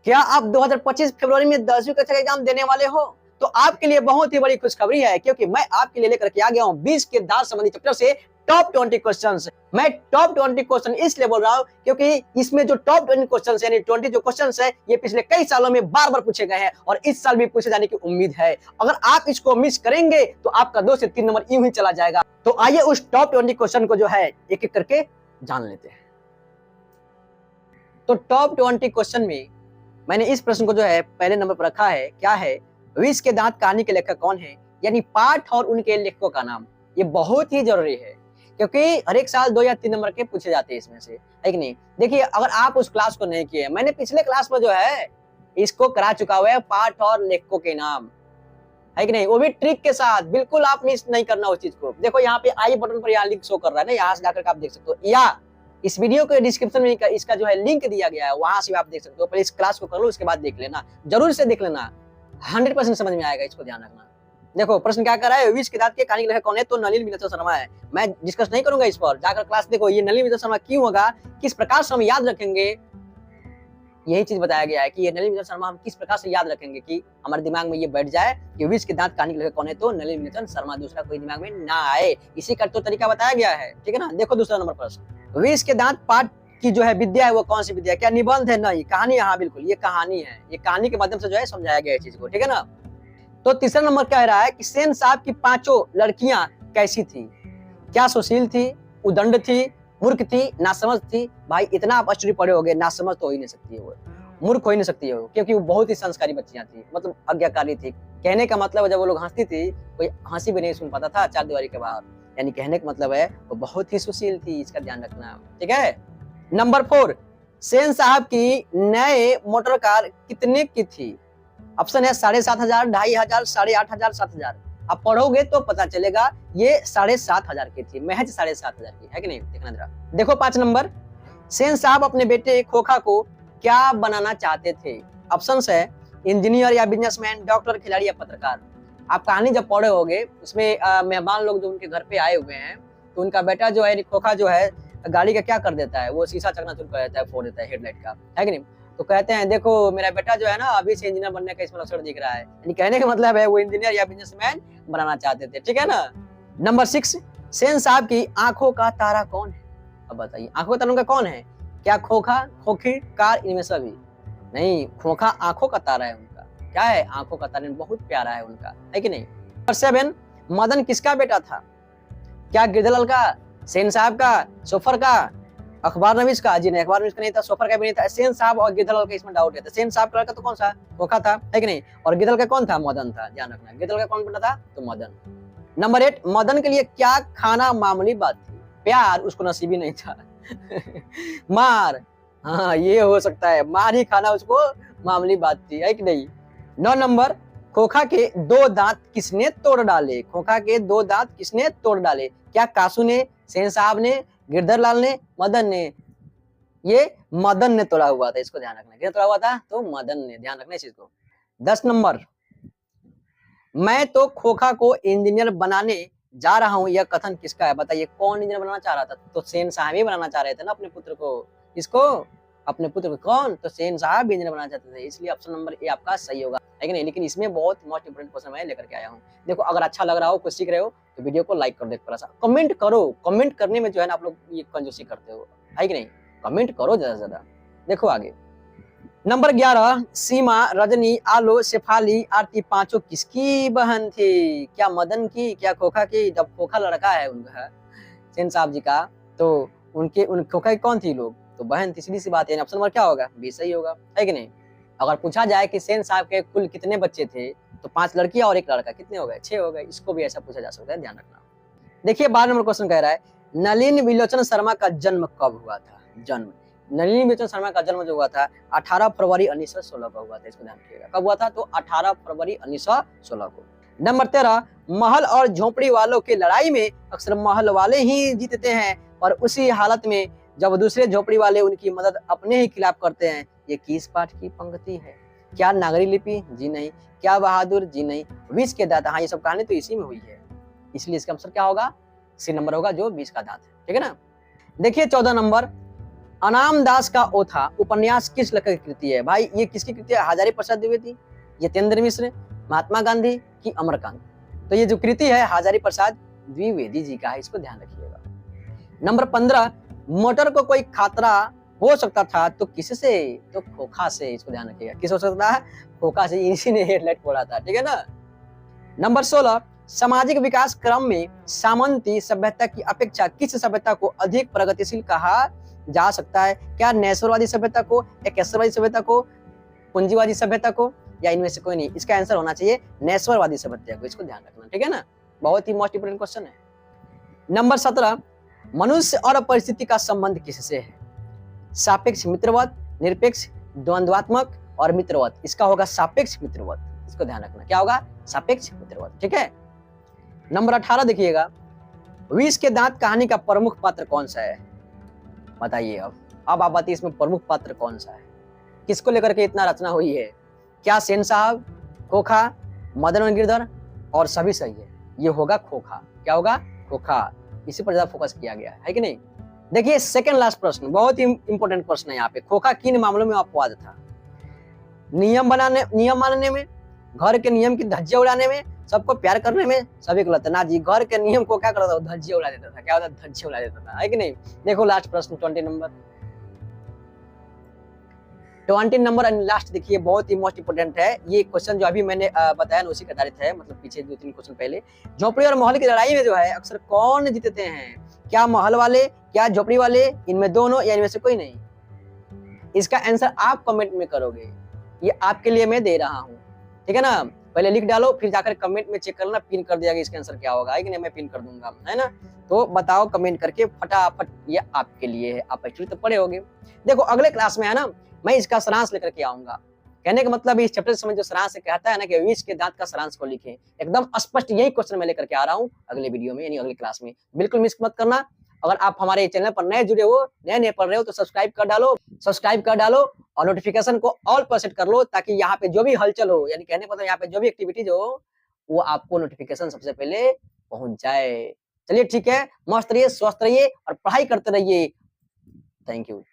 क्या आप 2025 फरवरी में 10वीं कक्षा का एग्जाम देने वाले हो? तो आपके लिए बहुत ही बड़ी खुशखबरी है, क्योंकि मैं आपके लिए लेकर के आ गया हूं 20 के दांत संबंधी चैप्टर से टॉप 20 क्वेश्चंस। मैं टॉप 20 क्वेश्चन इसलिए बोल रहा हूं क्योंकि इसमें जो टॉप 20 क्वेश्चंस यानी 20 जो क्वेश्चंस है ये पिछले कई सालों में बार बार पूछे गए हैं और इस साल भी पूछे जाने की उम्मीद है। अगर आप इसको मिस करेंगे तो आपका 2 से 3 नंबर यूं ही चला जाएगा। तो आइए उस टॉप 20 क्वेश्चन को जो है एक एक करके जान लेते हैं। तो टॉप 20 क्वेश्चन में मैंने इस प्रश्न को जो है पहले नंबर पर रखा है, क्या है? विष के दांत कहानी के लेखक कौन है? यानी पाठ और उनके लेखकों का नाम। ये बहुत ही जरूरी है क्योंकि हर एक साल 2 या 3 नंबर के पूछे जाते हैं इसमें से, है कि नहीं? देखिए, अगर आप उस क्लास को नहीं किए, मैंने पिछले क्लास में जो है इसको करा चुका हुआ है, पाठ और लेखकों के नाम, है कि नहीं? वो भी ट्रिक के साथ, बिल्कुल आप मिस नहीं करना उस चीज को। देखो यहाँ पे आई बटन पर यहाँ लिंक शो कर रहा है ना, यहाँ से जाकर आप देख सकते हो, या इस वीडियो के डिस्क्रिप्शन में इसका जो है लिंक दिया गया है, वहां से आप देख सकते हो। पहले इस क्लास को कर लो, उसके बाद देख लेना, जरूर से देख लेना, 100% समझ में आएगा, इसको ध्यान रखना। देखो प्रश्न क्या कर रहा है, विष के दांत के कहानी के लेखक कौन है? तो नलिन विलोचन शर्मा है। मैं डिस्कस नहीं करूंगा इस पर, जाकर क्लास देखो। ये नलिन विलोचन शर्मा क्यों होगा, किस प्रकार से हम याद रखेंगे, यही चीज बताया गया है कि ये नलिन विलोचन शर्मा हम किस प्रकार से याद रखेंगे कि हमारे दिमाग में ये बैठ जाए कि विष के दांत कहानी के लेखक कौन है? तो नलिन विलोचन शर्मा, दूसरा कोई दिमाग में ना आए, इसी का तो तरीका बताया गया है, ठीक है ना? देखो दूसरा नंबर प्रश्न, विष के दांत पाठ की जो है विद्या है वो कौन सी विद्या है? क्या निबंध है? नहीं, कहानी। हाँ बिल्कुल, ये कहानी है। ये कहानी के माध्यम से जो है समझाया गया है चीज को, ठीक है ना? तो तीसरा नंबर क्या रहा है कि सेन साहब की 5 लड़कियां कैसी थी? क्या सुशील थी, उदंड थी, मूर्ख थी, नासमझ थी? भाई इतना आप स्टोरी पढ़े होगे, नासमझ तो हो ही नहीं सकती है वो, मूर्ख हो ही नहीं सकती है वो, क्योंकि वो बहुत ही संस्कारी बच्चियां थी, मतलब आज्ञाकारी थी। कहने का मतलब है जब वो लोग हंसती थी कोई हंसी भी नहीं सुन पाता था चार दीवारी के बाहर, यानी कहने का मतलब है वो बहुत ही सुशील थी, इसका ध्यान रखना, ठीक है? नंबर 4, सेन साहब की नए मोटर कार कितने की थी? ऑप्शन है 7,500, 2,500, 8,500, 7,000। आप पढ़ोगे तो पता चलेगा ये 7,500 की थी, महज 7,500 की, है कि नहीं? देखना जरा। देखो 5 नंबर, सेन साहब अपने बेटे खोखा को क्या बनाना चाहते थे? ऑप्शन है इंजीनियर या बिजनेसमैन, डॉक्टर, खिलाड़ी या पत्रकार। आप कहानी जब पढ़े होगे उसमें मेहमान लोग जो उनके घर पे आए हुए हैं तो उनका बेटा जो है खोखा जो है गाड़ी का क्या कर देता है, वो शीशा चकनाचूर कर देता है, फोड़ देता है हेडलाइट का, है कि नहीं? तो कहते हैं देखो मेरा बेटा जो है ना अभी से इंजीनियर बनने का इसमें लक्षण दिख रहा है, यानी कहने का मतलब है वो इंजीनियर या बिजनेसमैन बनाना चाहते थे, ठीक है ना? नंबर 6, सेन साहब की आंखों का तारा कौन है? अब बताइए आंखों का तारा उनका कौन है? क्या खोखा, खोखी, कार, इनमें सभी? नहीं, खोखा आंखों का तारा है उनका। क्या है? आंखों का तारा, बहुत प्यारा है उनका, है कि नहीं? नंबर 7, मदन किसका बेटा था? क्या गिरधरलाल का, सेन साहब का, सोफर का, अखबार नवीस का? जी नहीं, अखबार नवीस का नहीं था, सोफर का भी नहीं था। सेन साहब और गिरधरलाल का इसमें डाउट है। तो सेन साहब का लड़का तो कौन सा? खोखा था, है कि नहीं? और गिरधरलाल का कौन था? मदन था, ध्यान रखना। गिरधरलाल का कौन बेटा था? तो मदन। नंबर 8, मदन के लिए क्या खाना मामूली बात थी? प्यार उसको नसीबी नहीं था। मार, हाँ ये हो सकता है, मार ही खाना उसको मामूली बात थी, है कि नहीं? 9 नंबर, खोखा के 2 दांत किसने तोड़ डाले? खोखा के 2 दांत किसने तोड़ डाले? क्या कासू ने, सेन साहब ने, गिरधरलाल ने, मदन ने? ये मदन ने तोड़ा हुआ था, इसको ध्यान रखना। क्या तोड़ा हुआ था? तो मदन ने, ध्यान रखना इस चीज को। 10 नंबर, मैं तो खोखा को इंजीनियर बनाने जा रहा हूं, यह कथन किसका है? बताइए कौन इंजीनियर बनाना चाह रहा था? तो सेन साहब ही बनाना चाह रहे थे ना अपने पुत्र को। इसको अपने पुत्र को कौन? तो सेन साहब इंजीनियर बनाना चाहते थे, इसलिए ऑप्शन नंबर ए आपका सही होगा, है कि नहीं? लेकिन इसमें बहुत मोस्ट इंपोर्टेंट क्वेश्चन मैं लेकर के आया हूँ। देखो अगर अच्छा लग रहा हो, कुछ सीख रहे हो तो वीडियो को लाइक कर दो, थोड़ा सा कमेंट करो। कमेंट करने में जो है ना आप लोग ये कंजूसी करते हो, है कि नहीं? कमेंट करो ज्यादा से ज्यादा। देखो आगे नंबर 11, सीमा, रजनी, आलो, शेफाली, आरती पांचों किसकी बहन थी? क्या मदन की, क्या खोखा की? जब खोखा लड़का है उनका सेन साहब जी का, तो उन खोखा की कौन थी लोग? तो बहन थी, सीधी सी बात है। ऑप्शन नंबर क्या होगा? बी सही होगा, है कि नहीं? अगर पूछा जाए कि सेन साहब के कुल कितने बच्चे थे तो 5 लड़कियां और 1 लड़का, कितने हो गए? 6 हो गए। इसको भी ऐसा पूछा जा सकता है, ध्यान रखना। देखिए 12 नंबर क्वेश्चन कह रहा है नलिन विलोचन शर्मा का जन्म कब हुआ था? जन्म नलिनी विलोचन शर्मा का जन्म जो हुआ था 18 फरवरी 1916 को हुआ था, इसको ध्यान रखिएगा। कब हुआ था? तो 18 फरवरी 1916 को। नंबर 13, महल और झोपड़ी वालों की लड़ाई में अक्सर महल वाले ही जीतते हैं और उसी हालत में जब दूसरे झोपड़ी वाले उनकी मदद अपने ही खिलाफ करते हैं, ये किस पाठ की पंक्ति है? क्या नागरी लिपि? जी नहीं। क्या बहादुर? जी नहीं। विष के दांत? हाँ ये सब कहानी तो इसी में हुई है, इसलिए इसका आंसर क्या होगा? सी नंबर होगा जो 20 का दांत है, ठीक है ना? देखिए 14 नंबर, अनाम दास का ओथा उपन्यास किस लेखक की कृति है? भाई ये किसकी कृति है? हजारी प्रसाद द्विवेदी, यतेंद्र मिश्र, महात्मा गांधी की अमरकांत? तो ये जो कृति है हजारी प्रसाद द्विवेदी जी का है, इसको ध्यान रखिएगा। नंबर 15, मोटर को कोई खतरा हो सकता था तो किससे? तो खोखा से। इसको ध्यान रखिएगा, किस हो सकता है? खोखा से। इसी ने हेडलाइट फोड़ा था, ठीक है ना। नंबर 16, सामाजिक विकास क्रम में सामंती सभ्यता की अपेक्षा किस सभ्यता को अधिक प्रगतिशील कहा जा सकता है? क्या नेसरवादी सभ्यता को, एकेश्वरवादी सभ्यता को, पूंजीवादी सभ्यता को, या इनमें से कोई नहीं? इसका आंसर होना चाहिए नेसरवादी सभ्यता को। इसको ध्यान रखना, ठीक है ना। बहुत ही मोस्ट इंपोर्टेंट क्वेश्चन है। नंबर 17, मनुष्य और परिस्थिति का संबंध किससे है? सापेक्ष मित्रवत, निरपेक्ष, द्वंद्वात्मक और मित्रवत? इसका होगा सापेक्ष मित्रवत। इसको ध्यान रखना, क्या होगा? सापेक्ष मित्रवत, ठीक है। नंबर 18 देखिएगा, विष के दांत कहानी का प्रमुख पात्र कौन सा है? बताइए। अब आप बताइए इसमें प्रमुख पात्र कौन सा है? किसको लेकर के इतना रचना हुई है? क्या सेन साहब, खोखा, मदन मोहन गिरधर और सभी सही है? ये होगा खोखा। क्या होगा? खोखा। इसी पर ज्यादा फोकस किया गया है कि नहीं? देखिए सेकंड लास्ट प्रश्न, बहुत ही इंपॉर्टेंट प्रश्न है यहाँ पे। खोखा किन मामलों में अपवाद था? नियम मानने में, घर के नियम की धज्जियां उड़ाने में, सबको प्यार करने में, सभी को लगता है ना जी। घर के नियम को क्या करता था? धज्जियां उड़ा देता था। क्या होता? धज्जियां उड़ा देता था, है कि नहीं? देखो लास्ट प्रश्न 20 नंबर, 20 नंबर एंड लास्ट देखिए, बहुत ही मोस्ट इंपोर्टेंट है ये क्वेश्चन। जो अभी मैंने बताया ना उसी का आधारित है, मतलब पीछे 2-3 क्वेश्चन पहले। झोपड़ी और महल की लड़ाई में जो है अक्सर कौन जीतते हैं? क्या महल वाले, क्या झोपड़ी वाले, इनमें दोनों या इनमें से कोई नहीं? इसका आंसर आप कमेंट में करोगे, ये आपके लिए मैं दे रहा हूँ, ठीक है ना। पहले लिख डालो, फिर जाकर कमेंट में चेक करना, पिन कर दिया गया इसका आंसर क्या होगा, है कि नहीं? मैं पिन कर दूंगा, है ना। तो बताओ कमेंट करके फटाफट, ये आपके लिए है। आप एक्चुअली तो पढ़े होगे। देखो अगले क्लास में है ना, मैं इसका सारांश लेकर के आऊंगा। कहने का मतलब इस चैप्टर से जो सारांश से कहता है ना कि विष के दांत का सारांश को लिखें, एकदम स्पष्ट यही क्वेश्चन मैं लेकर के आ रहा हूँ अगले वीडियो में, यानी अगले क्लास में। बिल्कुल मिस मत करना। अगर आप हमारे चैनल पर नए जुड़े हो, नए पढ़ रहे हो, तो सब्सक्राइब कर डालो और नोटिफिकेशन को ऑल पर सेट कर लो, ताकि यहाँ पे जो भी हलचल हो, यानी कहने का मतलब यहाँ पे जो भी एक्टिविटीज हो, वो आपको नोटिफिकेशन सबसे पहले पहुंच जाए। चलिए ठीक है, मस्त रहिए, स्वस्थ रहिए और पढ़ाई करते रहिए। Thank you.